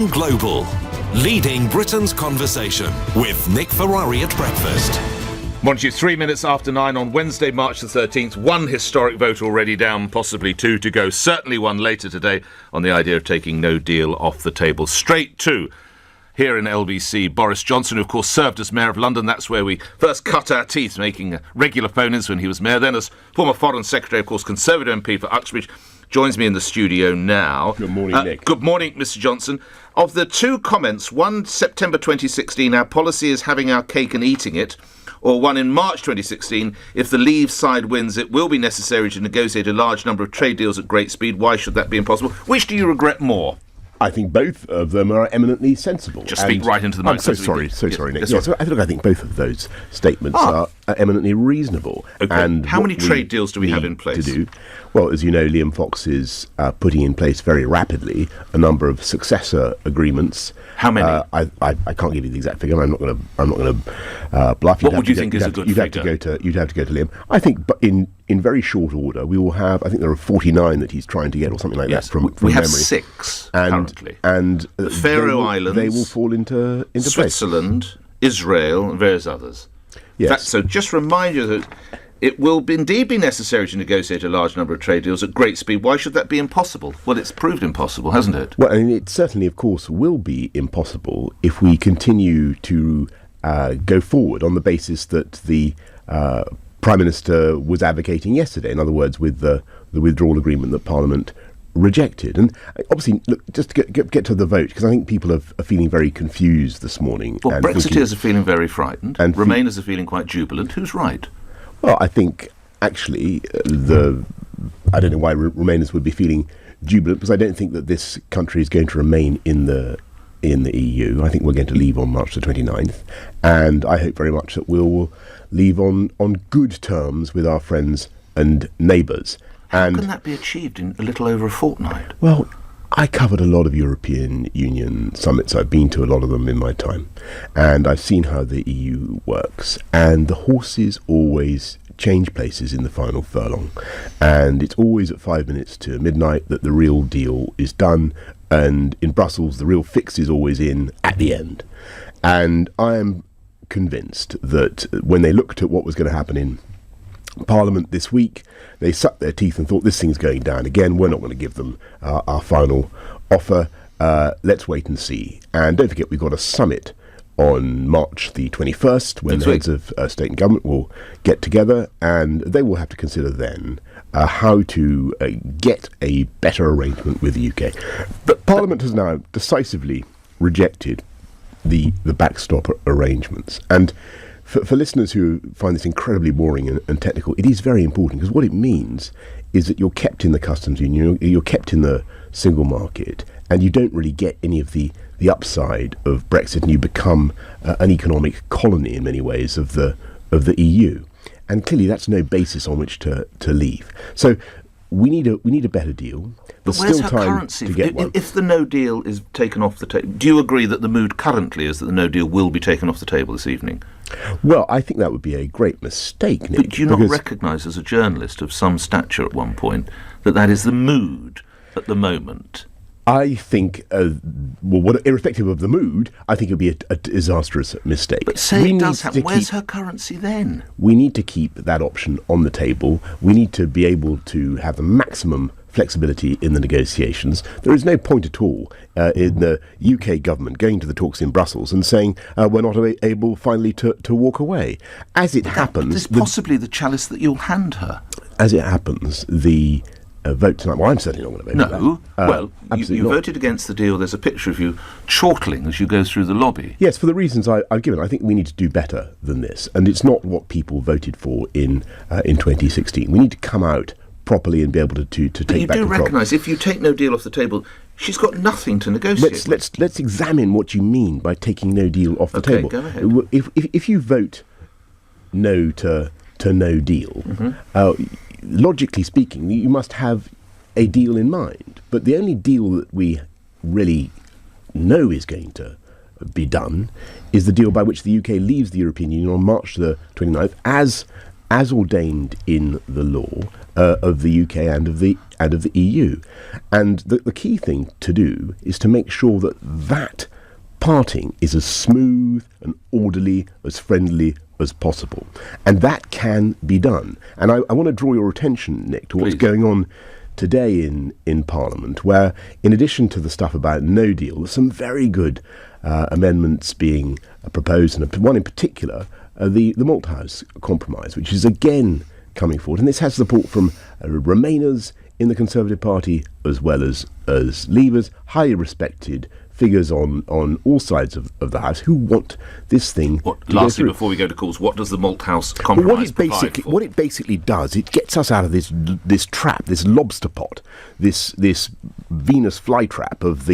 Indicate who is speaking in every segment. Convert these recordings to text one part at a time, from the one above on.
Speaker 1: Global, leading Britain's conversation with Nick Ferrari at breakfast.
Speaker 2: Morning to you, 3 minutes after 9 on Wednesday, March the 13th. One historic vote already down, possibly two to go. Certainly one later today on the idea of taking no deal off the table. Straight to, here in LBC, Boris Johnson, who of course served as Mayor of London. That's where we first cut our teeth, making regular phone-ins when he was Mayor. Then as former Foreign Secretary, of course, Conservative MP for Uxbridge, joins me in the studio now.
Speaker 3: Good morning, Nick.
Speaker 2: Good morning, Mr Johnson. Of the two comments, one September 2016, our policy is having our cake and eating it, or one in March 2016, if the Leave side wins, it will be necessary to negotiate a large number of trade deals at great speed. Why should that be impossible? Which do you regret more?
Speaker 3: I think both of them are eminently sensible.
Speaker 2: Just speak right into the mic.
Speaker 3: I'm so sorry, Nick.
Speaker 2: Yes,
Speaker 3: I think both of those statements are eminently reasonable.
Speaker 2: Okay. And how many trade deals do we have in place?
Speaker 3: Well, as you know, Liam Fox is putting in place very rapidly a number of successor agreements.
Speaker 2: How many?
Speaker 3: I can't give you the exact figure. I'm not going to bluff.
Speaker 2: What would you think is a good figure?
Speaker 3: You'd have to go to Liam. I think, but in very short order, we will have. I think there are 49 that he's trying to get, or something like that. From
Speaker 2: we have
Speaker 3: memory.
Speaker 2: 6
Speaker 3: currently,
Speaker 2: and the Faroe Islands.
Speaker 3: They will fall into
Speaker 2: Switzerland,
Speaker 3: place.
Speaker 2: Israel, and various others.
Speaker 3: Yes.
Speaker 2: So just remind you that it will indeed be necessary to negotiate a large number of trade deals at great speed. Why should that be impossible? Well, it's proved impossible, hasn't it?
Speaker 3: Well, and it certainly, of course, will be impossible if we continue to go forward on the basis that the Prime Minister was advocating yesterday. In other words, with the withdrawal agreement that Parliament rejected. And obviously, look, just to get to the vote, because I think people are feeling very confused this morning.
Speaker 2: Well, Brexiteers are feeling very frightened, and Remainers are feeling quite jubilant. Who's right? Well,
Speaker 3: I think, actually, I don't know why Remainers would be feeling jubilant, because I don't think that this country is going to remain in the EU. I think we're going to leave on March the 29th, and I hope very much that we'll leave on good terms with our friends and neighbours.
Speaker 2: How can that be achieved in a little over a fortnight?
Speaker 3: Well, I covered a lot of European Union summits. I've been to a lot of them in my time, and I've seen how the EU works, and the horses always change places in the final furlong, and it's always at 5 minutes to midnight that the real deal is done, and in Brussels the real fix is always in at the end. And I am convinced that when they looked at what was going to happen in Parliament this week, they sucked their teeth and thought, this thing's going down again, we're not going to give them our final offer, let's wait and see. And don't forget, we've got a summit on March the 21st when the heads of state and government will get together, and they will have to consider then how to get a better arrangement with the UK. But Parliament has now decisively rejected the backstop arrangements, and for listeners who find this incredibly boring and technical, it is very important, because what it means is that you're kept in the customs union, you're kept in the single market, and you don't really get any of the upside of Brexit, and you become an economic colony in many ways of the EU. And clearly that's no basis on which to leave. So we need a better deal.
Speaker 2: But where's her currency? If the no deal is taken off the table, do you agree that the mood currently is that the no deal will be taken off the table this evening?
Speaker 3: Well, I think that would be a great mistake, Nick.
Speaker 2: But do you not recognise as a journalist of some stature at one point that is the mood at the moment?
Speaker 3: I think, irrespective of the mood, I think it would be a disastrous mistake.
Speaker 2: But say it does happen, where's her currency then?
Speaker 3: We need to keep that option on the table. We need to be able to have the maximum flexibility in the negotiations. There is no point at all in the UK government going to the talks in Brussels and saying we're not able finally to walk away. As it happens...
Speaker 2: This is possibly the chalice that you'll hand her.
Speaker 3: As it happens, the vote tonight... Well, I'm certainly not going to vote
Speaker 2: for that. You voted against the deal. There's a picture of you chortling as you go through the lobby.
Speaker 3: Yes, for the reasons I've given. I think we need to do better than this, and it's not what people voted for in 2016. We need to come out properly and be able to take back control. But you do recognise,
Speaker 2: if you take no deal off the table, she's got nothing to negotiate.
Speaker 3: Let's examine what you mean by taking no deal off the table.
Speaker 2: Go ahead.
Speaker 3: If you vote no to no deal, logically speaking, you must have a deal in mind. But the only deal that we really know is going to be done is the deal by which the UK leaves the European Union on March the 29th, as ordained in the law, of the UK and of the EU. And the key thing to do is to make sure that parting is as smooth and orderly, as friendly as possible. And that can be done. And I want to draw your attention, Nick, to what's going on today in Parliament, where in addition to the stuff about no deal, there's some very good amendments being proposed, and one in particular, the Malthouse Compromise, which is again coming forward. And this has support from Remainers in the Conservative Party as well as Leavers, highly respected figures on all sides of the House who want this thing to
Speaker 2: lastly,
Speaker 3: go through.
Speaker 2: before we go to calls, what does the Malthouse Compromise provide for?
Speaker 3: What it basically does, it gets us out of this trap, this lobster pot, this Venus flytrap of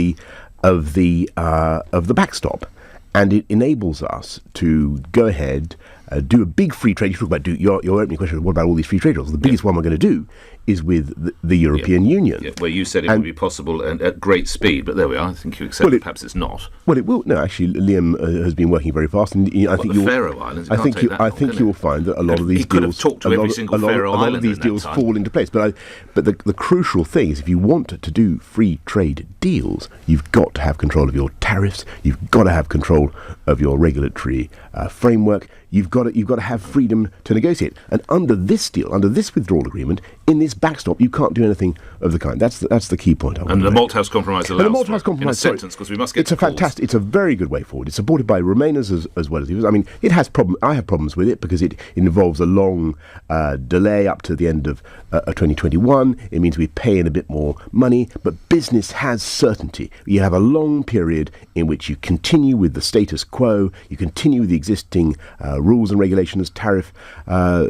Speaker 3: the backstop, and it enables us to go ahead, do a big free trade. You talk about your opening question. What about all these free trade deals? The biggest one we're going to do is with the European Union.
Speaker 2: Yeah, where you said it would be possible and at great speed, but there we are. I think you accept that perhaps it's not.
Speaker 3: Well, it will. No, actually, Liam has been working very fast, and I think
Speaker 2: the Faroe Islands. I think
Speaker 3: you will find that a lot of these deals.
Speaker 2: Could have talked to every single Faroe Island.
Speaker 3: A lot of these deals fall into place. But the crucial thing is, if you want to do free trade deals, you've got to have control of your tariffs. You've got to have control of your regulatory framework. You've got to have freedom to negotiate. And under this deal, under this withdrawal agreement, in this backstop, you can't do anything of the kind. That's the key point.
Speaker 2: And the Malthouse Compromise allows in a sentence, because we must get
Speaker 3: it's a very good way forward. It's supported by Remainers as well as Leavers. I mean, I have problems with it because it involves a long delay up to the end of 2021. It means we pay in a bit more money, but business has certainty. You have a long period in which you continue with the status quo, you continue with the existing rules and regulations, tariff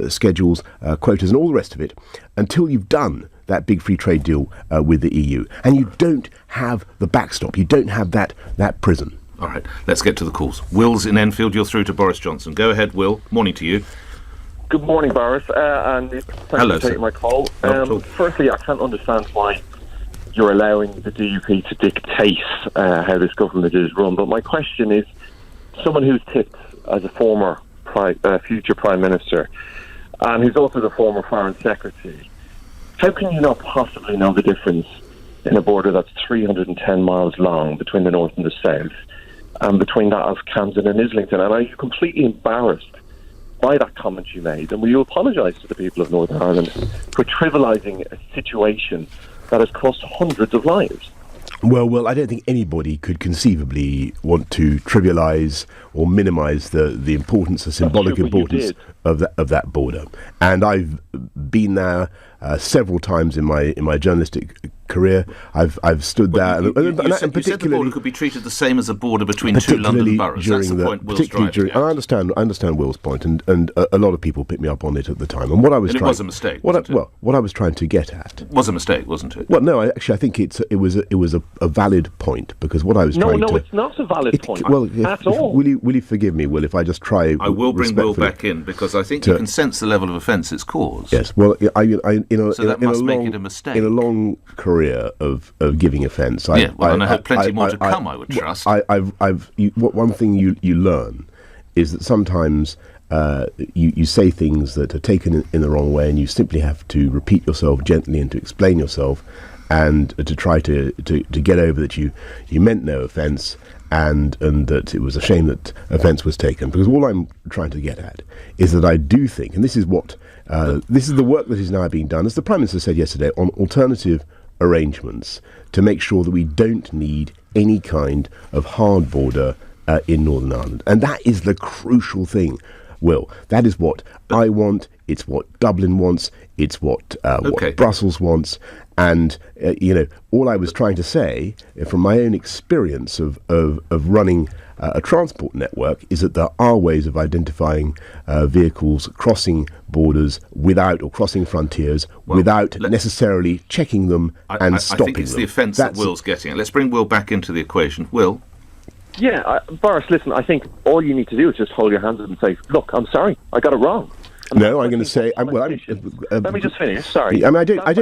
Speaker 3: schedules, quotas, and all the rest of it, until you've done that big free trade deal with the EU. And you don't have the backstop. You don't have that prison.
Speaker 2: All right, let's get to the calls. Will's in Enfield. You're through to Boris Johnson. Go ahead, Will. Morning to you.
Speaker 4: Good morning, Boris, and thanks for taking my call. Firstly, I can't understand why you're allowing the DUP to dictate how this government is run. But my question is, someone who's tipped as a former future Prime Minister, and who's also the former Foreign Secretary, how can you not possibly know the difference in a border that's 310 miles long between the north and the south, and between that of Camden and Islington? And are you completely embarrassed by that comment you made? And will you apologise to the people of Northern Ireland for trivialising a situation that has cost hundreds of lives?
Speaker 3: Well, I don't think anybody could conceivably want to trivialise or minimise the importance, the symbolic importance of that border. And I've been there several times in my journalistic career. I've stood there,
Speaker 2: and particularly you said the border could be treated the same as a border between two London boroughs. That's the point Will's driving at.
Speaker 3: I understand Will's point, and a lot of people picked me up on it at the time. And it
Speaker 2: was a mistake.
Speaker 3: What I was trying to get at
Speaker 2: was a mistake, wasn't it?
Speaker 3: Well, no, I think it was a valid point, because what I was trying to...
Speaker 4: No, it's not a valid point at all.
Speaker 3: Will you forgive me, Will, if I just try?
Speaker 2: I will bring Will back in, because I think you can sense the level of offence it's caused.
Speaker 3: Yes, well, so that
Speaker 2: must make it a mistake.
Speaker 3: In a long career of giving offence,
Speaker 2: and I hope plenty more to come, I would trust.
Speaker 3: One thing you learn is that sometimes you say things that are taken in the wrong way, and you simply have to repeat yourself gently and to explain yourself, and to try to get over that you meant no offence, and that it was a shame that offence was taken. Because all I'm trying to get at is that I do think, and this is the work that is now being done, as the Prime Minister said yesterday, on alternative arrangements to make sure that we don't need any kind of hard border in Northern Ireland. And that is the crucial thing, Will. That is what I want. It's what Dublin wants. It's what Brussels wants. And all I was trying to say, from my own experience of running a transport network, is that there are ways of identifying vehicles crossing borders or crossing frontiers without necessarily checking them and stopping them.
Speaker 2: I think it's the offence that Will's getting at. Let's bring Will back into the equation. Will?
Speaker 4: Yeah, Boris, listen, I think all you need to do is just hold your hands up and say, look, I'm sorry, I got it wrong.
Speaker 3: No, I'm going to say.
Speaker 4: Let me just finish. Sorry.
Speaker 3: I mean, I'm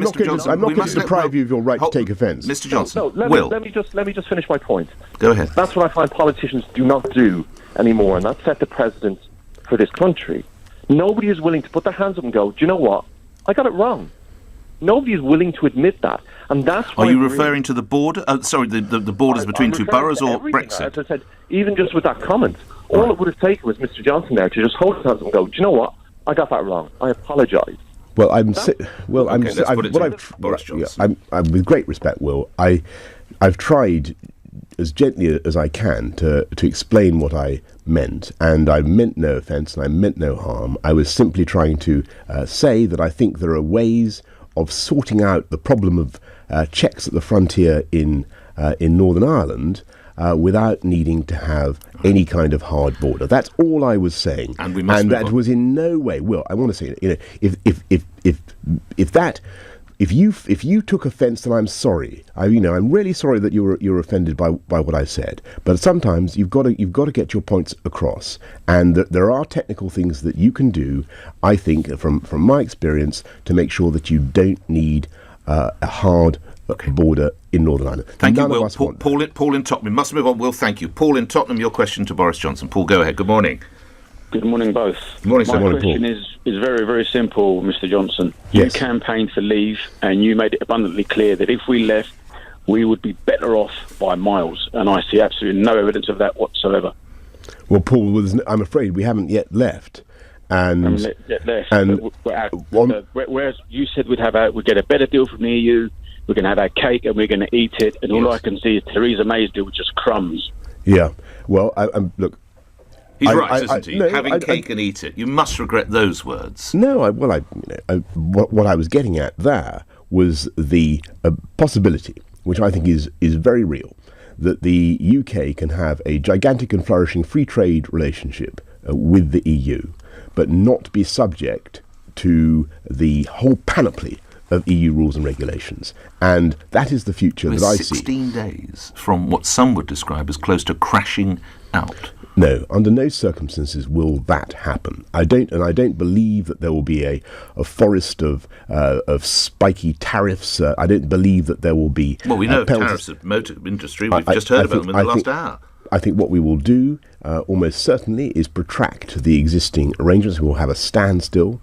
Speaker 3: not going to deprive you of your right to take offence,
Speaker 2: Mr. Johnson.
Speaker 4: No, let me just finish my point.
Speaker 2: Go ahead.
Speaker 4: That's what I find politicians do not do anymore, and that set the precedent for this country. Nobody is willing to put their hands up and go, do you know what? I got it wrong. Nobody is willing to admit that. And that's why...
Speaker 2: Are you referring to the border? The borders between two boroughs or Brexit?
Speaker 4: As I said, even just with that comment, all it would have taken was Mr Johnson there to just hold his hands and go, do you know what? I got that wrong. I apologise.
Speaker 3: Well,
Speaker 2: Boris Johnson.
Speaker 3: with great respect, Will, I've tried as gently as I can to explain what I meant, and I meant no offence and I meant no harm. I was simply trying to say that I think there are ways of sorting out the problem of checks at the frontier in Northern Ireland without needing to have any kind of hard border. That's all I was saying,
Speaker 2: and that
Speaker 3: was in no way. Will, I want to say, if you took offence, then I'm sorry. I'm really sorry that you're offended by what I said. But sometimes you've got to get your points across, and there are technical things that you can do. I think, from my experience, to make sure that you don't need a hard border in Northern Ireland.
Speaker 2: Thank you, Will. Paul in Tottenham. Must move on, Will. Thank you. Paul in Tottenham, your question to Boris Johnson. Paul, go ahead. Good morning.
Speaker 5: Good morning, both.
Speaker 2: Good morning, sir.
Speaker 5: My question is very, very simple, Mr. Johnson.
Speaker 3: Yes.
Speaker 5: You campaigned for leave, and you made it abundantly clear that if we left, we would be better off by miles, and I see absolutely no evidence of that whatsoever.
Speaker 3: Well, Paul, I'm afraid we haven't yet left. Whereas
Speaker 5: you said we'd get a better deal from the EU, we're going to have our cake and we're going to eat it, and all I can see is Theresa May's deal with just crumbs.
Speaker 3: Yeah. Well, look.
Speaker 2: He's right, isn't he? Having cake and eat it. You must regret those words.
Speaker 3: No, what I was getting at there was the possibility, which I think is very real, that the UK can have a gigantic and flourishing free trade relationship with the EU, but not be subject to the whole panoply of EU rules and regulations. And that is the future that I see.
Speaker 2: 16 days from what some would describe as close to crashing out.
Speaker 3: No, under no circumstances will that happen. I don't believe that there will be a forest of spiky tariffs. I don't believe that there will be.
Speaker 2: Well, we know tariffs of motor industry. We've just heard about them in the last hour.
Speaker 3: I think what we will do, almost certainly, is protract the existing arrangements. We will have a standstill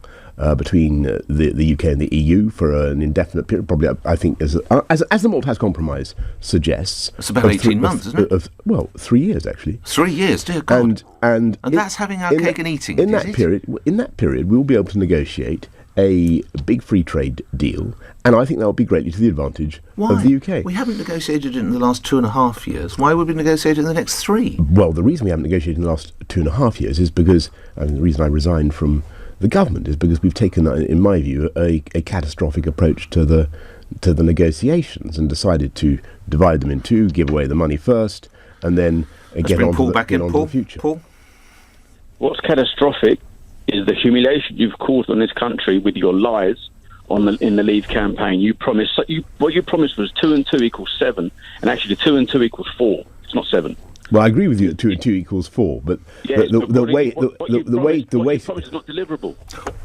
Speaker 3: between the UK and the EU for an indefinite period. Probably, I think, as the Maltese Compromise suggests,
Speaker 2: it's about 18 months, isn't it?
Speaker 3: 3 years actually.
Speaker 2: 3 years, dear God.
Speaker 3: And
Speaker 2: that's having our cake and eating.
Speaker 3: In that period, we will be able to negotiate a big free trade deal, and I think that will be greatly to the advantage of the UK.
Speaker 2: We haven't negotiated it in the last 2.5 years. Why would we negotiate it in the next 3?
Speaker 3: Well, the reason we haven't negotiated in the last 2.5 years is because, and the reason I resigned from the government is because we've taken, in my view, a catastrophic approach to the negotiations and decided to divide them in two, give away the money first, and then get on to the future.
Speaker 2: Paul?
Speaker 5: What's catastrophic is the humiliation you've caused on this country with your lies in the Leave campaign. What you promised was 2 and 2 equals 7, and actually 2 and 2 equals 4. It's not 7.
Speaker 3: Well, I agree with you that 2 and 2 equals 4, but the way you
Speaker 5: promised is not deliverable.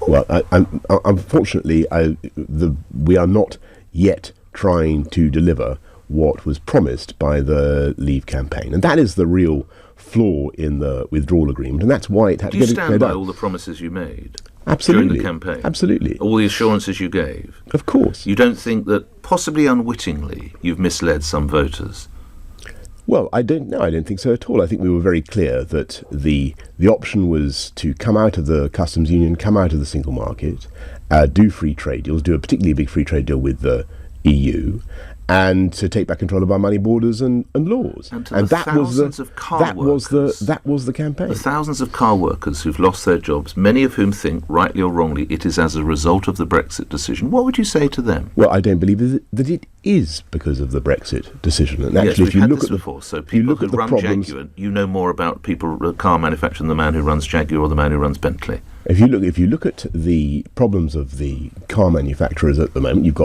Speaker 3: Well, unfortunately, we are not yet trying to deliver what was promised by the Leave campaign, and that is the real flaw in the withdrawal agreement, and that's why it had to get it.
Speaker 2: Do you stand by all the promises you made?
Speaker 3: Absolutely.
Speaker 2: During the campaign?
Speaker 3: Absolutely.
Speaker 2: All the assurances you gave?
Speaker 3: Of course.
Speaker 2: You don't think that, possibly unwittingly, you've misled some voters?
Speaker 3: Well, I don't think so at all. I think we were very clear that the option was to come out of the customs union, come out of the single market, do free trade deals, do a particularly big free trade deal with the EU, and to take back control of our money, borders and laws.
Speaker 2: And that was
Speaker 3: the campaign.
Speaker 2: The thousands of car workers who've lost their jobs, many of whom think, rightly or wrongly, it is as a result of the Brexit decision. What would you say to them?
Speaker 3: Well, I don't believe that it is because of the Brexit decision. And actually,
Speaker 2: yes,
Speaker 3: if you look at
Speaker 2: before. So people who run Jaguar, you know more about car manufacturing than the man who runs Jaguar or the man who runs Bentley.
Speaker 3: If you look at the problems of the car manufacturers at the moment, you've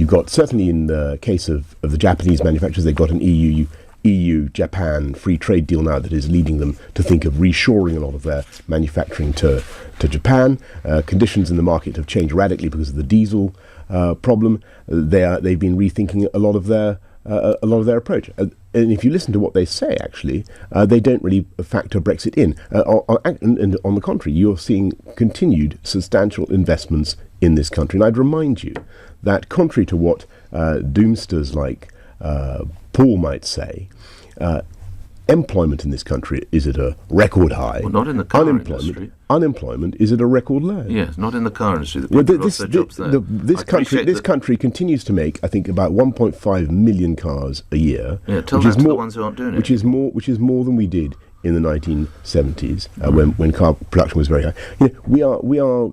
Speaker 3: got certainly in the case of the Japanese manufacturers, they've got an EU-Japan free trade deal now that is leading them to think of reshoring a lot of their manufacturing to Japan. Conditions in the market have changed radically because of the diesel problem. They've been rethinking a lot of their approach. And if you listen to what they say, actually, they don't really factor Brexit in. On the contrary, you're seeing continued substantial investments in this country. And I'd remind you that contrary to what doomsters like Paul might say, employment in this country is at a record high.
Speaker 2: Well, not in the car industry.
Speaker 3: Unemployment is at a record low.
Speaker 2: Yes, not in the car industry. The people lost their jobs there.
Speaker 3: This country continues to make, I think, about 1.5 million cars a year.
Speaker 2: Yeah, tell that to the ones who aren't doing it.
Speaker 3: Which is more than we did in the 1970s when car production was very high. We are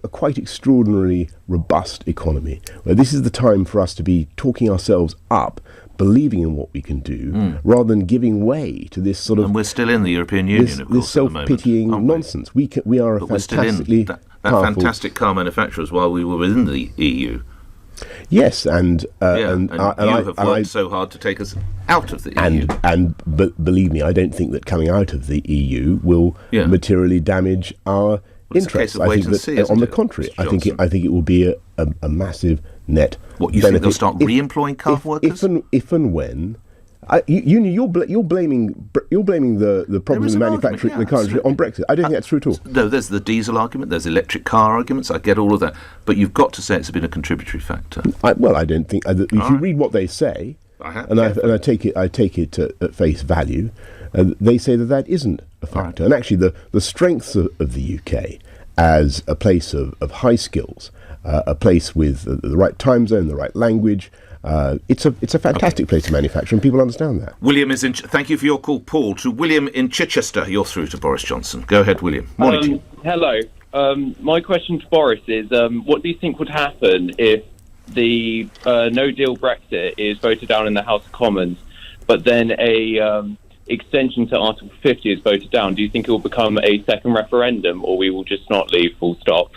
Speaker 3: a quite extraordinarily robust economy. Where this is the time for us to be talking ourselves up, believing in what we can do, rather than giving way to this sort of...
Speaker 2: And we're still in the European Union, of course,
Speaker 3: this self-pitying nonsense. We are a fantastically
Speaker 2: that fantastic car manufacturers while we were within the EU.
Speaker 3: Yes, and
Speaker 2: you have worked so hard to take us out of the EU.
Speaker 3: But believe me, I don't think that coming out of the EU will materially damage our interests.
Speaker 2: I think that,
Speaker 3: on the contrary, I think it will be a massive net.
Speaker 2: What, you
Speaker 3: benefit.
Speaker 2: think they'll start re-employing car workers?
Speaker 3: If and when. You're blaming the problems in manufacturing in the country on Brexit. I don't think that's true at all.
Speaker 2: No, there's the diesel argument, there's electric car arguments. I get all of that, but you've got to say it's been a contributory factor.
Speaker 3: I don't think. If you read what they say, I take it at face value, they say that isn't a factor. And actually, the strengths of the UK as a place of high skills, a place with the right time zone, the right language. It's a fantastic place to manufacture, and people understand that.
Speaker 2: William is in. Thank you for your call, Paul. To William in Chichester, you're through to Boris Johnson. Go ahead, William. Morning to you.
Speaker 6: Hello. My question to Boris is, what do you think would happen if the no-deal Brexit is voted down in the House of Commons, but then a extension to Article 50 is voted down? Do you think it will become a second referendum, or we will just not leave full stop?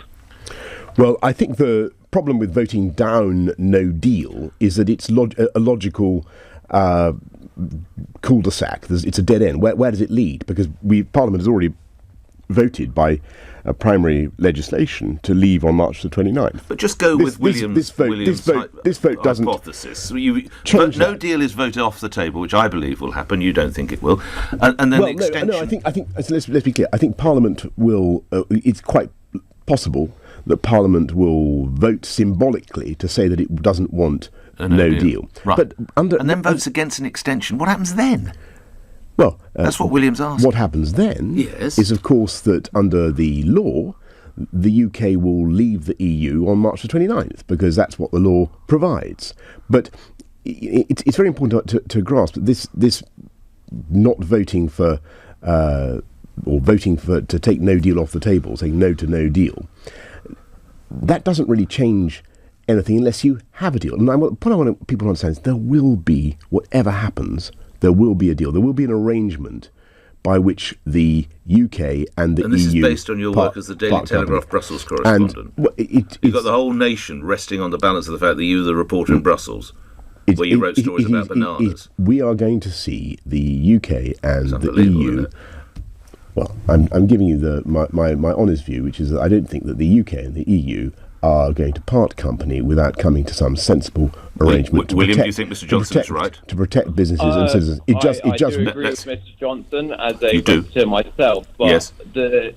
Speaker 3: Well, I think the problem with voting down no deal is that it's a logical cul-de-sac. It's a dead end. Where does it lead? Because Parliament has already voted by primary legislation to leave on March the 29th.
Speaker 2: But just go with William's
Speaker 3: vote doesn't
Speaker 2: hypothesis. No deal is voted off the table, which I believe will happen. You don't think it will, and then the extension.
Speaker 3: No. I think. Let's be clear. I think Parliament will. It's quite possible that Parliament will vote symbolically to say that it doesn't want no deal.
Speaker 2: Right. But and then votes against an extension. What happens then?
Speaker 3: Well,
Speaker 2: that's what William's asking.
Speaker 3: What happens then is, of course, that under the law, the UK will leave the EU on March the 29th, because that's what the law provides. But it's very important to grasp that this not voting for or voting to take no deal off the table, saying no to no deal, that doesn't really change anything unless you have a deal. And what I want people to understand is there will be, whatever happens, there will be a deal. There will be an arrangement by which the UK and the EU...
Speaker 2: And this is based on your work as the Daily Telegraph Brussels correspondent. You've got the whole nation resting on the balance of the fact that you were the reporter in Brussels, where you wrote stories about bananas.
Speaker 3: We are going to see the UK and the EU... Well, I'm giving you my honest view, which is that I don't think that the UK and the EU are going to part company without coming to some sensible arrangement.
Speaker 2: William, do you think Mr. Johnson is right?
Speaker 3: To protect businesses and citizens.
Speaker 6: I do agree with Mr. Johnson as a visitor myself, but the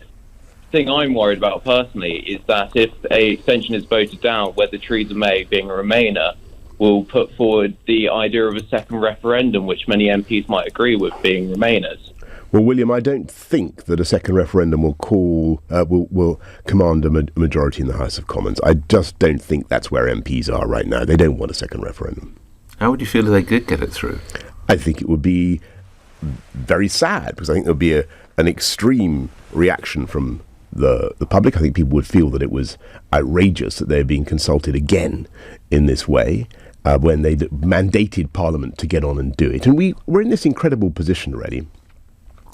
Speaker 6: thing I'm worried about personally is that if a extension is voted down, whether Theresa May, being a Remainer, will put forward the idea of a second referendum, which many MPs might agree with, being Remainers.
Speaker 3: Well, William, I don't think that a second referendum will command a majority in the House of Commons. I just don't think that's where MPs are right now. They don't want a second referendum.
Speaker 2: How would you feel if they did get it through?
Speaker 3: I think it would be very sad, because I think there would be an extreme reaction from the public. I think people would feel that it was outrageous that they're being consulted again in this way. When they mandated Parliament to get on and do it. And we're in this incredible position already,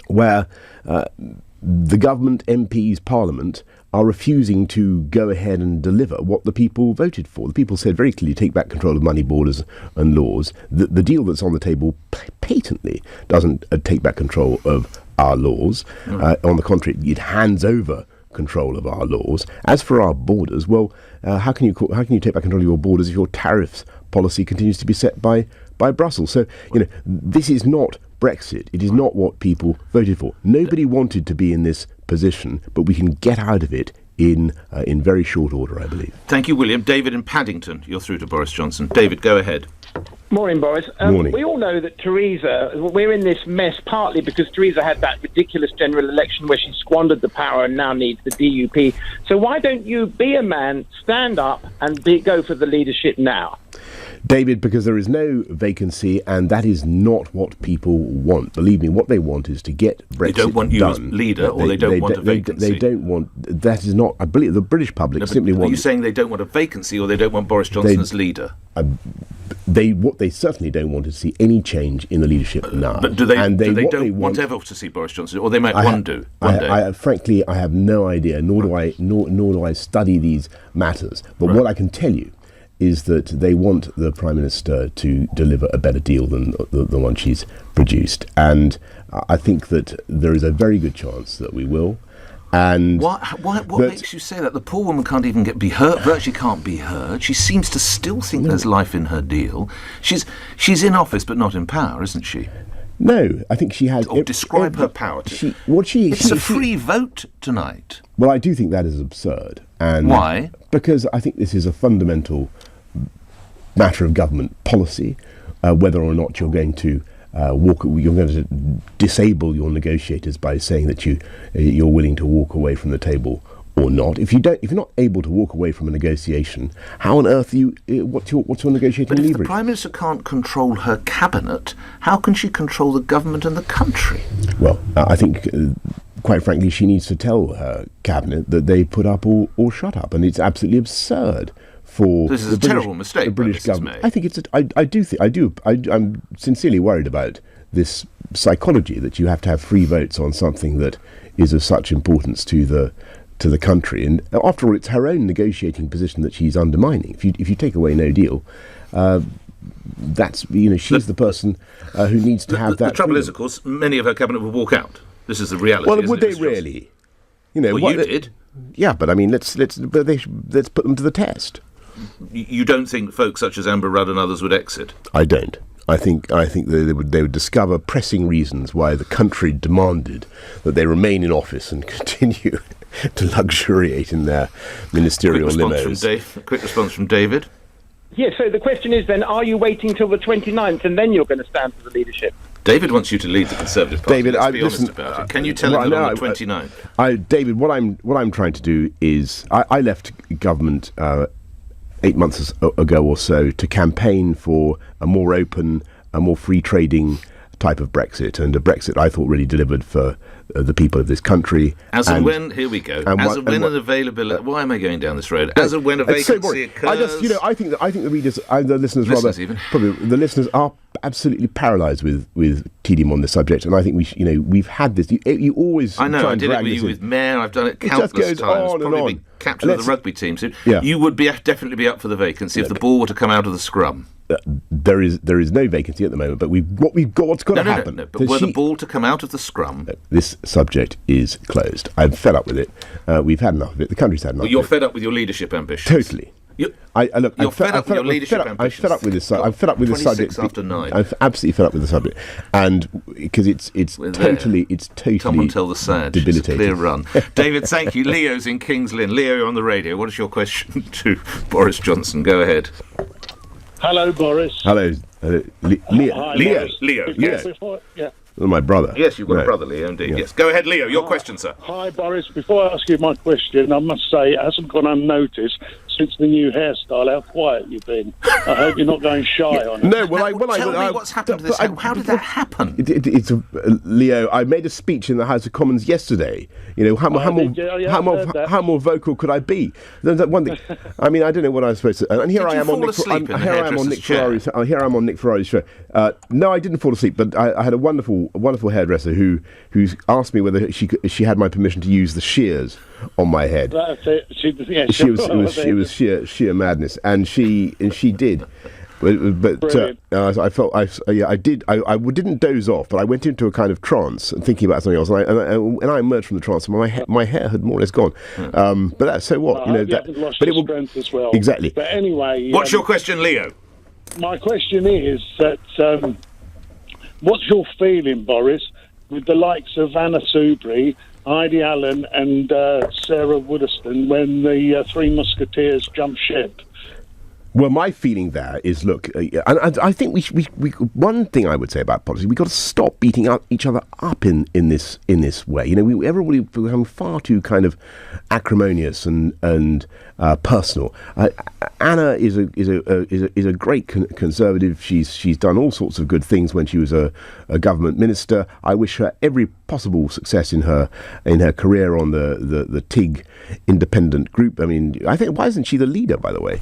Speaker 3: where the government, MPs, Parliament are refusing to go ahead and deliver what the people voted for. The people said very clearly, take back control of money, borders and laws. The deal that's on the table patently doesn't take back control of our laws. On the contrary, it hands over control of our laws. As for our borders, well, how can you take back control of your borders if your tariffs policy continues to be set by Brussels? So, this is not Brexit. It is not what people voted for. Nobody wanted to be in this position, but we can get out of it in very short order, I believe.
Speaker 2: Thank you, William. David in Paddington, you're through to Boris Johnson. David, go ahead.
Speaker 7: Morning, Boris.
Speaker 3: Morning.
Speaker 7: We all know that we're in this mess partly because Theresa had that ridiculous general election where she squandered the power and now needs the DUP. So why don't you be a man, stand up and go for the leadership now?
Speaker 3: David, because there is no vacancy, and that is not what people want. Believe me, what they want is to get Brexit done.
Speaker 2: They don't want you as leader, or they don't want a vacancy?
Speaker 3: They don't want... That is not... I believe the British public simply want...
Speaker 2: Are you saying they don't want a vacancy, or they don't want Boris Johnson as leader?
Speaker 3: What they certainly don't want to see any change in the leadership now.
Speaker 2: But do they don't want ever to see Boris Johnson, or they might one day?
Speaker 3: Frankly, I have no idea, nor do I study these matters. But what I can tell you is that they want the Prime Minister to deliver a better deal than the one she's produced. And I think that there is a very good chance that we will. And
Speaker 2: what makes you say that? The poor woman can't even be heard, virtually can't be heard. She seems to still think there's life in her deal. She's in office but not in power, isn't she?
Speaker 3: No, I think she has...
Speaker 2: describe her power. It's a free vote tonight.
Speaker 3: Well, I do think that is absurd. And
Speaker 2: why?
Speaker 3: Because I think this is a fundamental matter of government policy, whether or not you're going to disable your negotiators by saying that you're willing to walk away from the table or not. If you're not able to walk away from a negotiation, how on earth what's your negotiating leverage?
Speaker 2: But if the Prime Minister can't control her cabinet, how can she control the government and the country?
Speaker 3: Well, I think, quite frankly, she needs to tell her cabinet that they put up or shut up, and it's absolutely absurd.
Speaker 2: This is a terrible mistake.
Speaker 3: The British government. I think I'm sincerely worried about this psychology that you have to have free votes on something that is of such importance to the country. And after all, it's her own negotiating position that she's undermining. If you take away no deal, she's the person who needs to have that.
Speaker 2: The trouble is, of course, many of her cabinet will walk out. This is the reality.
Speaker 3: Well, would they really?
Speaker 2: You did.
Speaker 3: Yeah, but I mean, let's put them to the test.
Speaker 2: You don't think folks such as Amber Rudd and others would exit? I
Speaker 3: don't. I think they would discover pressing reasons why the country demanded that they remain in office and continue to luxuriate in their ministerial limos.
Speaker 2: Quick response from David.
Speaker 7: Yeah, so the question is then, are you waiting till the 29th and then you're going to stand for the leadership?
Speaker 2: David wants you to lead the Conservative Party. David, let's be honest about it. Can you tell him that on the 29th?
Speaker 3: David, what I'm trying to do is I left government 8 months ago or so to campaign for a more open, a more free trading type of Brexit, and a Brexit I thought really delivered for the people of this country.
Speaker 2: Here we go. An availability. Why am I going down this road? As and when a vacancy occurs.
Speaker 3: I think the readers, the listeners are absolutely paralysed with tedium on this subject, and I think we've had this. You always.
Speaker 2: I know. I did it with you with Mayor. I've done it countless times. Probably be captain of the rugby team soon. Yeah. You would definitely be up for the vacancy if the ball were to come out of the scrum.
Speaker 3: There is no vacancy at the moment, but what's got to happen?
Speaker 2: No, but were the ball to come out of the scrum?
Speaker 3: This subject is closed. I'm fed up with it. We've had enough of it. The country's had enough.
Speaker 2: Well, you're fed up with your leadership ambitions.
Speaker 3: Totally. I'm fed up with your leadership ambitions. I'm fed up with this. I'm fed up with this subject.
Speaker 2: 26 after 9.
Speaker 3: I'm absolutely fed up with the subject, and because it's totally
Speaker 2: Come and tell the sad.
Speaker 3: Debilitating.
Speaker 2: It's a clear run. David, thank you. Leo's in Kings Lynn. Leo, you're on the radio. What is your question to Boris Johnson? Go ahead.
Speaker 8: Hello, Boris.
Speaker 3: Hello, Leo.
Speaker 8: Hi,
Speaker 2: Leo.
Speaker 8: Yes.
Speaker 3: My brother.
Speaker 2: Yes, you've got a brother, Leo, indeed. Yeah. Yes. Go ahead, Leo. Your question, sir.
Speaker 8: Hi, Boris. Before I ask you my question, I must say it hasn't gone unnoticed since the new hairstyle how quiet you've been. I hope you're not going shy on it.
Speaker 2: No, tell me what's happened to this. How did that happen?
Speaker 3: It's Leo. I made a speech in the House of Commons yesterday. How more vocal could I be? That's one thing. I mean, I don't know what I was supposed to. And here I am on Nick Ferrari's show. No, I didn't fall asleep, but I had a wonderful hairdresser who asked me whether she had my permission to use the shears on my head.
Speaker 8: That's it.
Speaker 3: It was sheer madness, and she did. But I felt I didn't doze off, but I went into a kind of trance and thinking about something else, and I emerged from the trance, and my hair had more or less gone. But that's so what
Speaker 8: you haven't lost your strength as well.
Speaker 3: Exactly.
Speaker 8: But anyway,
Speaker 2: what's your question, Leo?
Speaker 8: My question is that what's your feeling, Boris, with the likes of Anna Soubry, Heidi Allen and Sarah Woodiston when the Three Musketeers jumped ship?
Speaker 3: Well, my feeling there is, look, I think we one thing I would say about politics, we've got to stop beating each other up in this way. You know, everybody become far too kind of acrimonious and personal. Anna is a great conservative. She's done all sorts of good things when she was a government minister. I wish her every possible success in her career on the TIG independent group. I mean, I think, why isn't she the leader, by the way?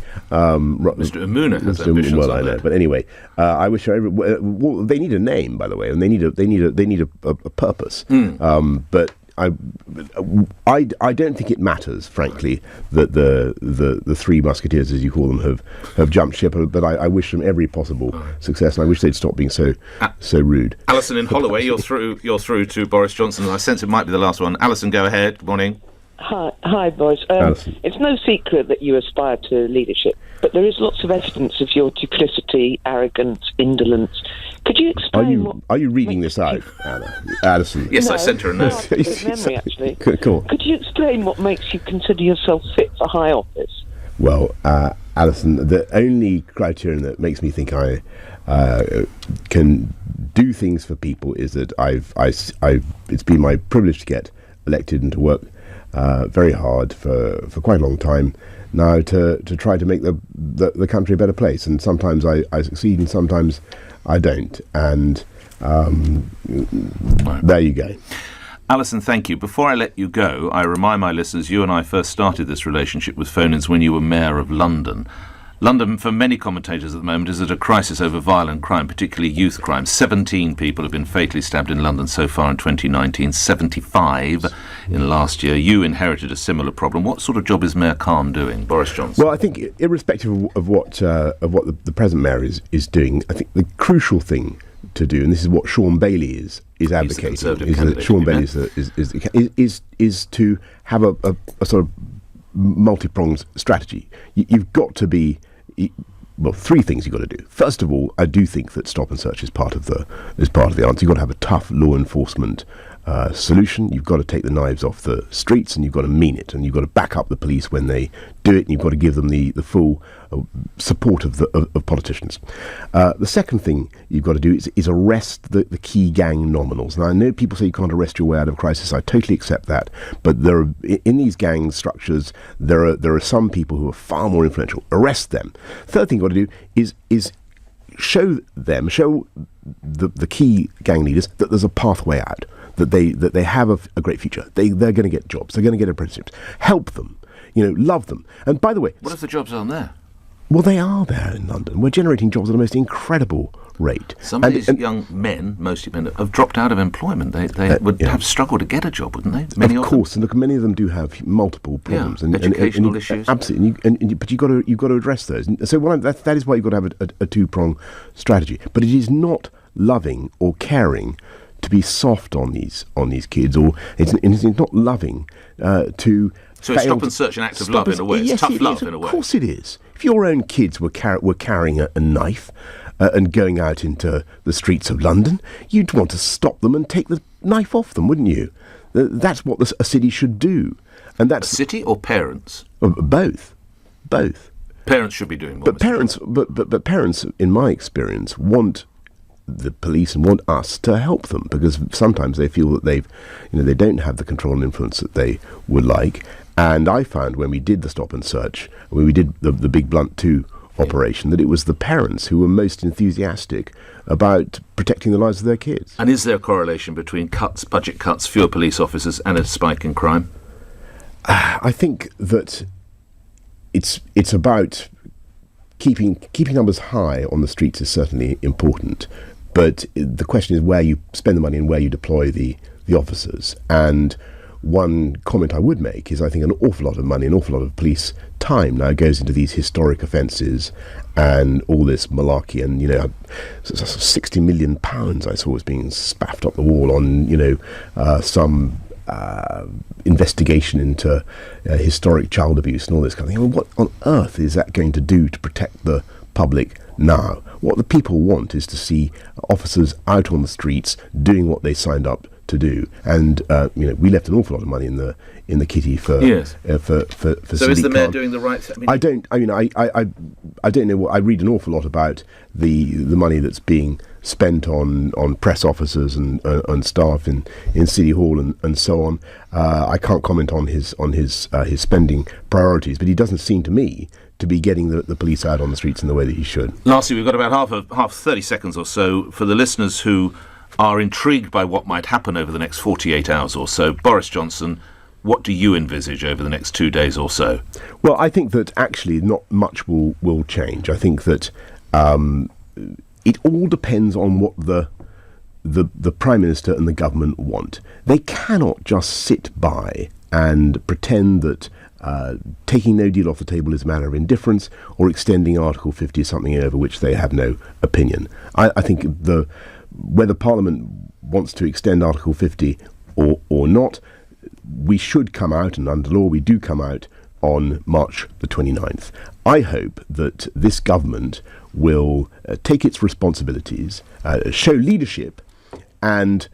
Speaker 2: Mr. Amuna has ambitions.
Speaker 3: Well, I know, but anyway, I wish her. Well, they need a name, by the way, and they need a purpose. But I don't think it matters, frankly, that the Three Musketeers, as you call them, have jumped ship. But I wish them every possible success, and I wish they'd stop being so rude.
Speaker 2: Alison in Holloway, you're through to Boris Johnson. I sense it might be the last one. Alison, go ahead. Good morning.
Speaker 9: Hi, Boris. It's no secret that you aspire to leadership, but there is lots of evidence of your duplicity, arrogance, indolence. Could you explain?
Speaker 3: Are you reading this out, Alison?
Speaker 2: Yes, no, I sent her a note.
Speaker 9: Memory, actually.
Speaker 3: Cool.
Speaker 9: Could you explain what makes you consider yourself fit for high office?
Speaker 3: Well, Alison, the only criterion that makes me think I can do things for people is that it's been my privilege to get elected and to work very hard for quite a long time now to try to make the country a better place. And sometimes I succeed and sometimes I don't. And there you go.
Speaker 2: Alison, thank you. Before I let you go, I remind my listeners, you and I first started this relationship with phone-ins when you were Mayor of London. London, for many commentators at the moment, is at a crisis over violent crime, particularly youth crime. 17 people have been fatally stabbed in London so far in 2019, 75 in last year. You inherited a similar problem. What sort of job is Mayor Khan doing, Boris Johnson?
Speaker 3: Well, I think, irrespective of what the present mayor is doing, I think the crucial thing to do, and this is what Sean Bailey is advocating, is that Sean Bailey is to have a sort of multi-pronged strategy. You've got to be. Well, three things you've got to do. First of all, I do think that stop and search is part of the answer. You've got to have a tough law enforcement solution. You've got to take the knives off the streets, and you've got to mean it, and you've got to back up the police when they do it, and you've got to give them the full support of politicians. The second thing you've got to do is arrest the key gang nominals. Now, I know people say you can't arrest your way out of crisis. I totally accept that, but in these gang structures, there are some people who are far more influential. Arrest them. Third thing you've got to do is show the key gang leaders that there's a pathway out, that they have a great future. They're going to get jobs. They're going to get apprenticeships. Help them. Love them. And by the way,
Speaker 2: what if the jobs aren't there?
Speaker 3: Well, they are there in London. We're generating jobs at a most incredible rate.
Speaker 2: Some of these young men, mostly men, have dropped out of employment. They would have struggled to get a job, wouldn't they? Many
Speaker 3: of course, and look, many of them do have multiple problems and
Speaker 2: educational issues.
Speaker 3: Absolutely, but you've got to address those. And so that is why you've got to have a two-prong strategy. But it is not loving or caring to be soft on these kids, or it's not loving to.
Speaker 2: So it's stop and search an act of love in a way. It's tough love in a way.
Speaker 3: Of course it is. If your own kids were carrying a knife and going out into the streets of London, you'd want to stop them and take the knife off them, wouldn't you? That's what a city should do. And that's
Speaker 2: a city or parents?
Speaker 3: Both.
Speaker 2: Parents should be doing more.
Speaker 3: But parents, in my experience, want the police and want us to help them, because sometimes they feel that they don't have the control and influence that they would like. And I found when we did the stop and search, when we did the Big Blunt 2 operation, that it was the parents who were most enthusiastic about protecting the lives of their kids.
Speaker 2: And is there a correlation between budget cuts, fewer police officers, and a spike in crime?
Speaker 3: I think that it's about keeping numbers high on the streets is certainly important, but the question is where you spend the money and where you deploy the officers. And one comment I would make is I think an awful lot of money, an awful lot of police time now goes into these historic offences and all this malarkey, and 60 million pounds I saw was being spaffed up the wall on some investigation into historic child abuse and all this kind of thing. What on earth is that going to do to protect the public now? What the people want is to see officers out on the streets doing what they signed up to do. And we left an awful lot of money in the kitty for
Speaker 2: yes.
Speaker 3: for
Speaker 2: So is the mayor doing the right thing?
Speaker 3: I don't know. I read an awful lot about the money that's being spent on press officers and staff in City Hall and so on. I can't comment on his spending priorities, but he doesn't seem to me to be getting the police out on the streets in the way that he should.
Speaker 2: Lastly, we've got about 30 seconds or so for the listeners who are intrigued by what might happen over the next 48 hours or so. Boris Johnson, what do you envisage over the next 2 days or so?
Speaker 3: Well, I think that actually not much will change. I think that it all depends on what the Prime Minister and the government want. They cannot just sit by and pretend that taking no deal off the table is a matter of indifference, or extending Article 50 is something over which they have no opinion. I think whether Parliament wants to extend Article 50 or not, we should come out, and under law we do come out, on March the 29th. I hope that this government will take its responsibilities, show leadership, and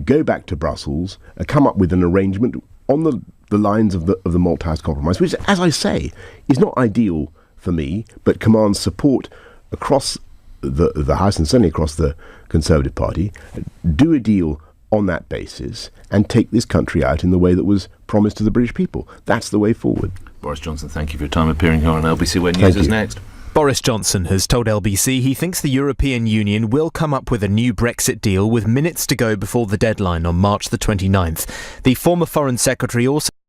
Speaker 3: go back to Brussels, come up with an arrangement on the lines of the Malthouse Compromise, which, as I say, is not ideal for me, but commands support across the House and certainly across the Conservative Party. Do a deal on that basis and take this country out in the way that was promised to the British people. That's the way forward.
Speaker 2: Boris Johnson, thank you for your time appearing here on LBC Where News is next.
Speaker 10: Boris Johnson has told LBC he thinks the European Union will come up with a new Brexit deal with minutes to go before the deadline on March the 29th. The former Foreign Secretary also